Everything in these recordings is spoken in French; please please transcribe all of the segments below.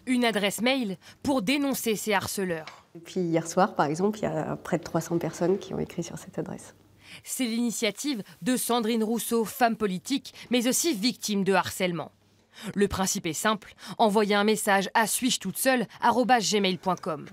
Une adresse mail pour dénoncer ces harceleurs. Et puis hier soir, par exemple, il y a près de 300 personnes qui ont écrit sur cette adresse. C'est l'initiative de Sandrine Rousseau, femme politique, mais aussi victime de harcèlement. Le principe est simple, envoyer un message à suis-je toute seule @gmail.com.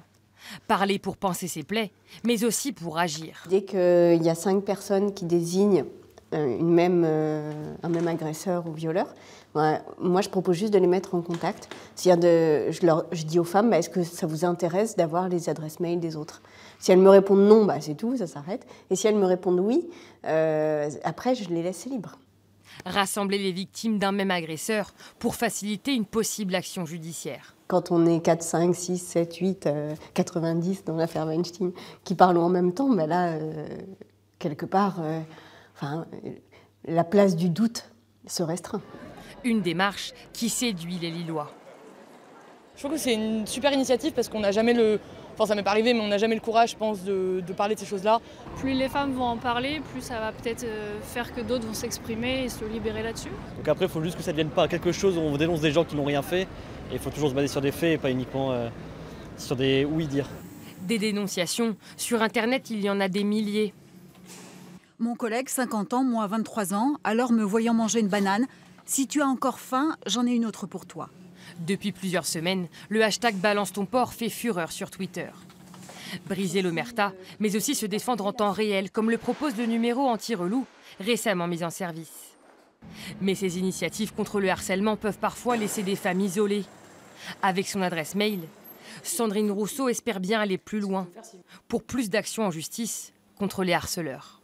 Parler pour panser ses plaies, mais aussi pour agir. Dès qu'il y a 5 personnes qui désignent un même agresseur ou violeur, moi je propose juste de les mettre en contact. Je dis aux femmes, est-ce que ça vous intéresse d'avoir les adresses mail des autres? Si elles me répondent non, c'est tout, ça s'arrête. Et si elles me répondent oui, après je les laisse libres. Rassembler les victimes d'un même agresseur pour faciliter une possible action judiciaire. Quand on est 4, 5, 6, 7, 8, 90 dans l'affaire Weinstein qui parlent en même temps, là, quelque part, la place du doute se restreint. Une démarche qui séduit les Lillois. Je trouve que c'est une super initiative parce qu'on n'a jamais le... Enfin, ça m'est pas arrivé, mais on n'a jamais le courage, je pense, de parler de ces choses-là. Plus les femmes vont en parler, plus ça va peut-être faire que d'autres vont s'exprimer et se libérer là-dessus. Donc après, il faut juste que ça ne devienne pas quelque chose où on dénonce des gens qui n'ont rien fait. Et il faut toujours se baser sur des faits et pas uniquement sur des oui-dire. Des dénonciations. Sur Internet, il y en a des milliers. Mon collègue, 50 ans, moi 23 ans, alors me voyant manger une banane, « Si tu as encore faim, j'en ai une autre pour toi ». Depuis plusieurs semaines, le hashtag Balance ton porc fait fureur sur Twitter. Briser l'omerta, mais aussi se défendre en temps réel, comme le propose le numéro anti-relou, récemment mis en service. Mais ces initiatives contre le harcèlement peuvent parfois laisser des femmes isolées. Avec son adresse mail, Sandrine Rousseau espère bien aller plus loin, pour plus d'actions en justice contre les harceleurs.